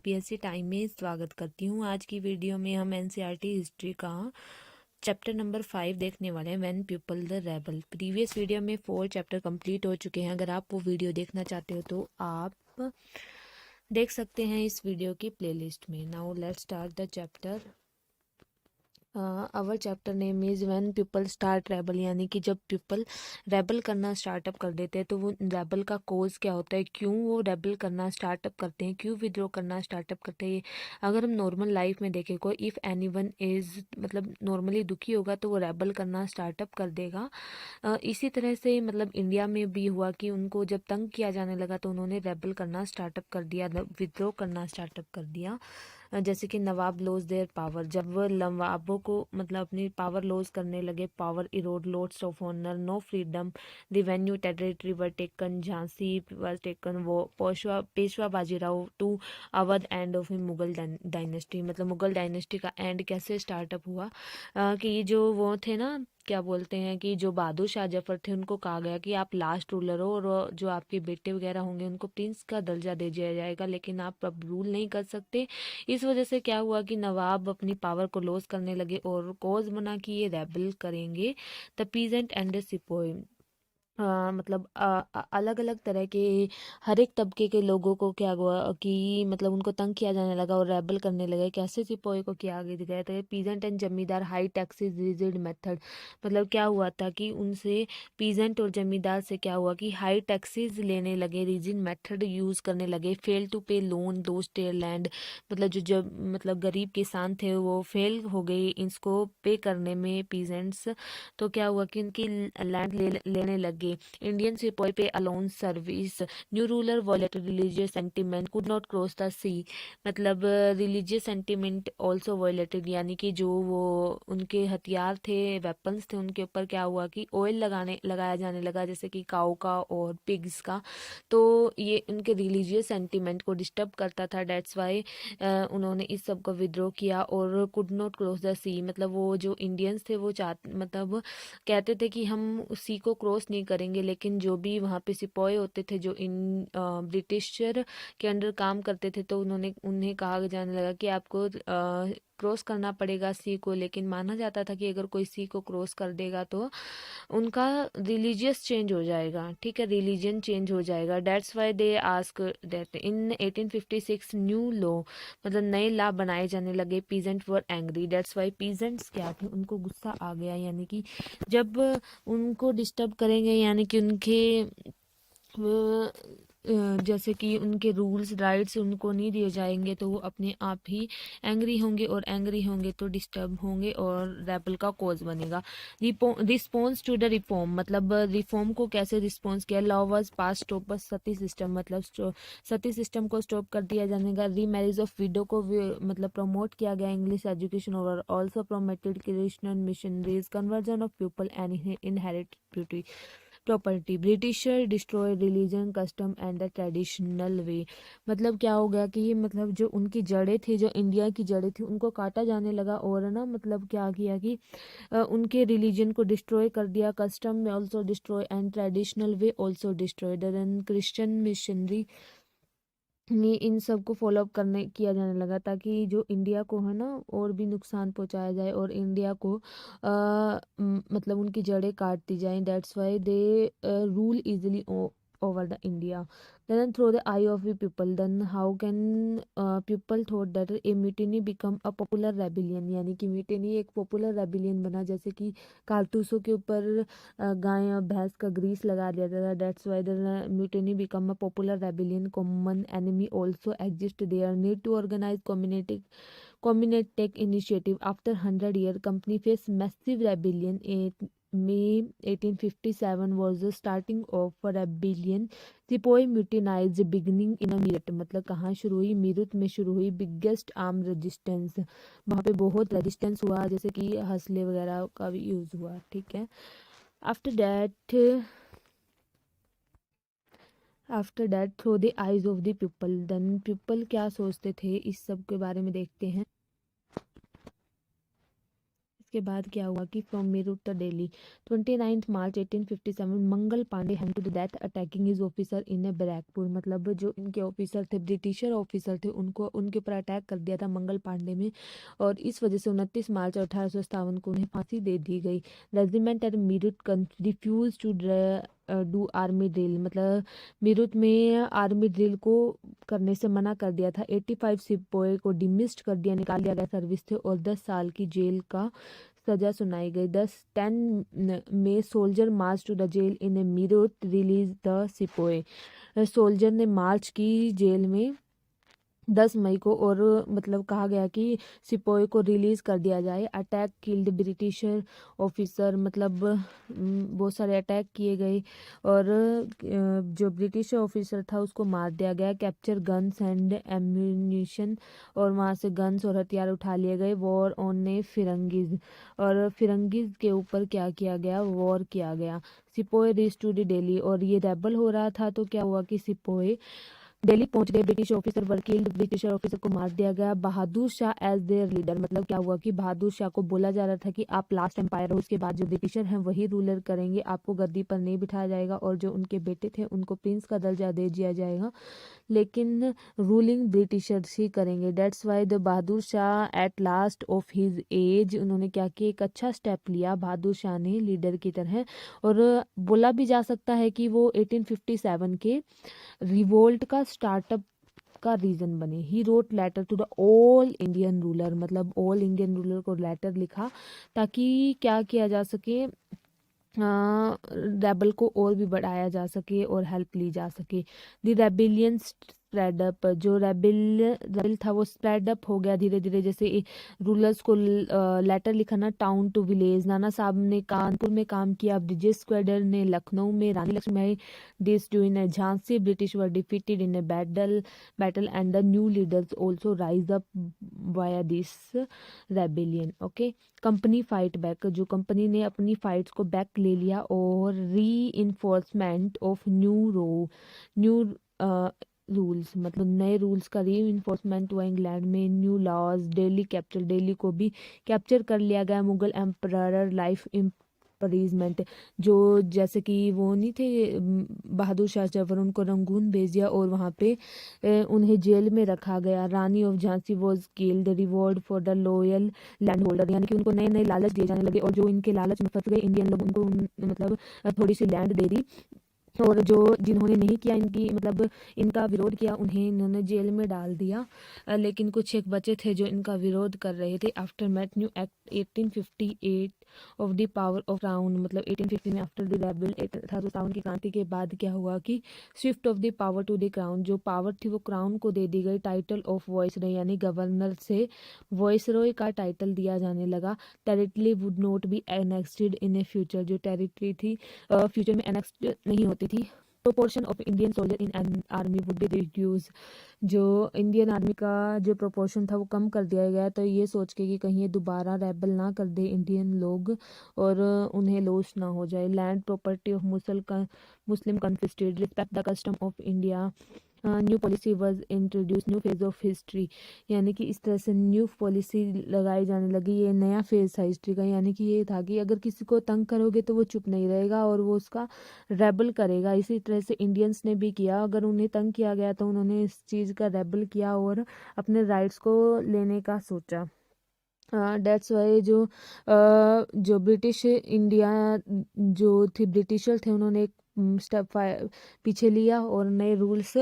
UPSC time में स्वागत करती हूँ। आज की वीडियो में हम एनसीईआरटी हिस्ट्री का चैप्टर नंबर 5 देखने वाले हैं, when people the rebel. Previous video में 4 चैप्टर कंप्लीट हो चुके हैं। अगर आप वो वीडियो देखना चाहते हो तो आप देख सकते हैं इस वीडियो की प्लेलिस्ट में। Now let's start the chapter. Our chapter name is when people start rebel, यानी कि जब पीपल रेबल करना स्टार्टअप कर देते हैं तो वो रेबल का कोज क्या होता है, क्यों वो रेबल करना स्टार्टअप करते हैं, क्यों विद्रोह करना स्टार्टअप करते हैं। अगर हम नॉर्मल लाइफ में देखें, कोई इफ़ एनीवन इज़ मतलब नॉर्मली दुखी होगा तो वो रेबल करना स्टार्टअप कर देगा। इसी तरह से मतलब इंडिया में भी हुआ कि उनको जब तंग किया जाने लगा तो उन्होंने रेबल करना स्टार्टअप कर दिया, विद्रोह करना स्टार्टअप कर दिया। जैसे कि नवाब लॉस देयर पावर, जब वो नवाबों को मतलब अपनी पावर लॉस करने लगे, power erode, lots of honour, no freedom, revenue territory were taken, Jhansi were taken, वो Peshwa Bajirao to Awadh, end of Mughal dynasty. मतलब मुगल डायनेस्टी का एंड कैसे स्टार्टअप हुआ कि जो वो थे ना, क्या बोलते हैं कि जो बहादुर शाह जफर थे उनको कहा गया कि आप लास्ट रूलर हो और जो आपके बेटे वगैरह होंगे उनको प्रिंस का दर्जा दे दिया जाएगा, लेकिन आप अब रूल नहीं कर सकते। इस वजह से क्या हुआ कि नवाब अपनी पावर को लॉस करने लगे और कॉज बना कि ये रेबल करेंगे। The peasant and the sepoy, मतलब अलग अलग तरह के हर एक तबके के लोगों को क्या हुआ कि मतलब उनको तंग किया जाने लगा और रेबल करने लगे। कैसे सिपोही को किया आगे गया था, पीजेंट एंड जमींदार हाई टैक्सेस रिजिड मेथड। मतलब क्या हुआ था कि उनसे पीजेंट और जमींदार से क्या हुआ कि हाई टैक्सेस लेने लगे, रिजिड मेथड यूज करने लगे, फेल टू पे लोन दोज टेयर लैंड। मतलब जब मतलब गरीब किसान थे वो फेल हो गए इसको पे करने में पीजेंट्स, तो क्या हुआ कि उनकी लैंड लेने लगे। इंडियन सिपाही पे alone service, new ruler violated religious sentiment, could not cross the sea. मतलब रिलीजियस सेंटिमेंट ऑल्सो वॉयलेटेड, यानी कि जो वो उनके हथियार थे, वेपन्स थे, उनके ऊपर क्या हुआ कि ऑयल लगाया जाने लगा, जैसे कि काऊ का और पिग्स का। तो ये उनके रिलीजियस सेंटिमेंट को डिस्टर्ब करता था, डेट्स वाई उन्होंने इस सब का विद्रोह किया। और could not cross the sea, मतलब वो जो इंडियंस थे वो मतलब कहते थे कि हम सी को क्रॉस नहीं करेंगे, लेकिन जो भी वहाँ पे सिपाही होते थे जो इन ब्रिटिशर के अंडर काम करते थे तो उन्हें कहा जाने लगा कि आपको क्रॉस करना पड़ेगा सी को। लेकिन माना जाता था कि अगर कोई सी को क्रॉस कर देगा तो उनका रिलीजियस चेंज हो जाएगा, ठीक है, रिलीजन चेंज हो जाएगा। That's why they ask that in 1856 new law, मतलब नए लॉ बनाए जाने लगे। Peasant were angry, that's why peasants क्या थे, उनको गुस्सा आ गया, यानी कि जब उनको डिस्टर्ब करेंगे, यानी कि उनके जैसे कि उनके रूल्स राइट्स उनको नहीं दिए जाएंगे तो वो अपने आप ही एंग्री होंगे, और एंग्री होंगे तो डिस्टर्ब होंगे और रेबल का कॉज बनेगा। रिस्पॉन्स टू द रिफॉर्म, मतलब रिफॉर्म को कैसे रिस्पॉन्स किया। Law was pass stop Sati system, मतलब सती सिस्टम को स्टॉप कर दिया जाने का। री मैरिज ऑफ विडो को मतलब प्रमोट किया गया। इंग्लिश एजुकेशन और also promoted Christian missionaries, conversion of people and inherited beauty property. Britisher destroy religion custom and the traditional way, मतलब क्या हो गया कि मतलब जो उनकी जड़ें थी, जो इंडिया की जड़ें थी, उनको काटा जाने लगा। और ना मतलब क्या किया कि उनके रिलीजन को डिस्ट्रॉय कर दिया, कस्टम में also destroy and traditional way also destroy. Then Christian missionary में इन सब को फॉलोअप करने किया जाने लगा ताकि जो इंडिया को है ना और भी नुकसान पहुंचाया जाए और इंडिया को मतलब उनकी जड़ें काट दी जाएं। That's why they rule easily over the India. Then through the eye of the people, then how can people thought that a mutiny become a popular rebellion, यानी कि mutiny एक popular rebellion बना, जैसे कि कारतूसों के ऊपर गाय और भैंस का ग्रीस लगा दिया था। That's why the mutiny become a popular rebellion. Common enemy also exist there. Need to organize community initiative. After 100 years, company faced massive rebellion. May 1857 was the starting of a rebellion. सिपोही mutinies beginning in Meerut, मतलब कहाँ शुरू हुई, मीरठ में शुरू हुई। Biggest arm resistance, वहाँ पे बहुत रेजिस्टेंस हुआ, जैसे कि हंसले वगैरह का भी यूज़ हुआ, ठीक है। After that through the eyes of the people, then people क्या सोचते थे इस सब के बारे में देखते हैं। उसके बाद क्या हुआ कि from Meerut to Delhi 29 March 1857 Mangal Pandey hang to the death attacking his officer in Barrackpore. मतलब जो इनके ऑफिसर थे, ब्रिटिशर ऑफिसर थे, उनको उनके ऊपर अटैक कर दिया था मंगल पांडे में, और इस वजह से 29 मार्च 1857 को उन्हें फांसी दे दी गई। Regiment at Meerut refuse to do army drill. मतलब मीरठ में आर्मी ड्रिल को करने से मना कर दिया था। 85 सिपाही को डिमिस्ड कर दिया, निकाल दिया गया सर्विस थे, और 10 साल की जेल का सजा सुनाई गई। 10 में soldier march to the jail in Meerut release the sipahi. Soldier ने मार्च की जेल में 10 मई को, और मतलब कहा गया कि सिपाही को रिलीज कर दिया जाए। Attack killed britisher officer. मतलब बहुत सारे अटैक किए गए, और जो ब्रिटिश ऑफिसर था उसको मार दिया गया। कैप्चर गन्स एंड एम्यूनिशन, और वहाँ से गन्स और हथियार उठा लिए गए। वॉर ऑन फिरंगीज, और फिरंगीज के ऊपर क्या किया गया, वॉर किया गया। सिपाही रीच टू दिल्ली, और ये रेबल हो रहा था तो क्या हुआ कि सिपाही दिल्ली पहुंच गए। British officer were killed, British officer को मार दिया गया। Bahadur Shah as there leader. मतलब क्या हुआ कि बहादुर शाह को बोला जा रहा था कि आप लास्ट एम्पायर हो, उसके बाद जो ब्रिटिशर हैं वही रूलर करेंगे, आपको गद्दी पर नहीं बिठाया जाएगा, और जो उनके बेटे थे उनको प्रिंस का दर्जा दे दिया जाएगा, लेकिन रूलिंग ब्रिटिशर्स ही करेंगे। That's why the Bahadur Shah at last of his age, उन्होंने क्या किया, एक अच्छा स्टेप लिया बहादुर शाह ने लीडर की तरह। और बोला भी जा सकता है कि वो 1857 के रिवोल्ट का स्टार्टअप का रीजन बने। He wrote letter to the all Indian ruler. मतलब ऑल इंडियन रूलर को लेटर लिखा ताकि क्या किया जा सके, रेबल को और भी बढ़ाया जा सके और हेल्प ली जा सके। The rebellion spread up. जो रेबल था वो स्प्रेड अप हो गया धीरे धीरे। जैसे रूलर्स को लेटर लिखना टाउन टू विलेज। नाना साहब ने कानपुर में काम किया, ब्रिजेश स्क्वाडर ने लखनऊ में, Rani Lakshmibai this do in Jhansi, British were defeated in a battle and the new leaders also rise up via this rebellion. Okay, company fight back. जो कंपनी ने अपनी फाइट्स को बैक ले लिया, और री इन्फोर्समेंट ऑफ न्यू रूल्स। मतलब नए रूल्स का री इन्फोर्समेंट हुआ इंग्लैंड में। New laws. Delhi capture, Delhi को भी कैप्चर कर लिया गया। Mughal emperor life imprisonment. जो जैसे कि वो नहीं थे बहादुर शाह जफर, उनको रंगून भेज दिया और वहाँ पे उन्हें जेल में रखा गया। Rani of Jhansi was killed. Reward for the loyal land holder, यानी कि उनको नए नए लालच दिए जाने लगे, और जो इनके लालच में फंस गए इंडियन लोग, उनको मतलब थोड़ी सी लैंड दे दी, और जो जिन्होंने नहीं किया, इनकी मतलब इनका विरोध किया, उन्हें इन्होंने जेल में डाल दिया। लेकिन कुछ एक बचे थे जो इनका विरोध कर रहे थे। Aftermath new act 1858 of the power of crown. मतलब 1850 में आफ्टर द रेबल 1857 की क्रांति के बाद क्या हुआ कि shift of the power to the crown. जो पावर थी वो क्राउन को दे दी गई। टाइटल ऑफ वॉइसरॉय, यानी गवर्नर से वॉइसरॉय का टाइटल दिया जाने लगा। Territory would not be annexed in a future. जो टेरिटरी थी फ्यूचर में एनेक्स्ड नहीं होती थी। Proportion of Indian soldier in army would be reduce. जो इंडियन आर्मी का जो प्रोपोर्शन था वो कम कर दिया गया, तो ये सोच के कि कहीं ये दोबारा रेबल ना कर दे इंडियन लोग और उन्हें लॉस ना हो जाए। Land property of Muslim confiscated. Respect the custom of India. New policy was introduce. New phase of history, यानी कि इस तरह से न्यू पॉलिसी लगाई जाने लगी। ये नया फेज था हिस्ट्री का, यानी कि ये था कि अगर किसी को तंग करोगे तो वो चुप नहीं रहेगा और वो उसका रेबल करेगा। इसी तरह से इंडियंस ने भी किया। अगर उन्हें तंग किया गया तो उन्होंने इस चीज़ का रेबल किया और अपने राइट्स को लेने का सोचा। डेट्स वाई जो ब्रिटिश इंडिया जो थी, ब्रिटिशर थे, उन्होंने एक स्टेप पीछे लिया और नए रूल्स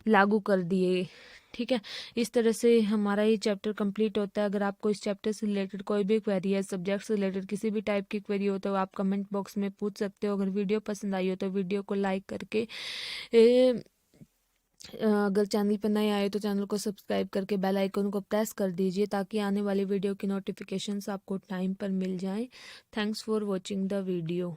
लागू कर दिए। ठीक है, इस तरह से हमारा ये चैप्टर कंप्लीट होता है। अगर आपको इस चैप्टर से रिलेटेड कोई भी क्वेरी है, सब्जेक्ट से रिलेटेड किसी भी टाइप की क्वेरी हो तो आप कमेंट बॉक्स में पूछ सकते हो। अगर वीडियो पसंद आई हो तो वीडियो को लाइक करके अगर चैनल पर नए आए तो चैनल को सब्सक्राइब करके बेल आइकन को प्रेस कर दीजिए ताकि आने वाली वीडियो की नोटिफिकेशंस आपको टाइम पर मिल जाएं। Thanks for watching the video.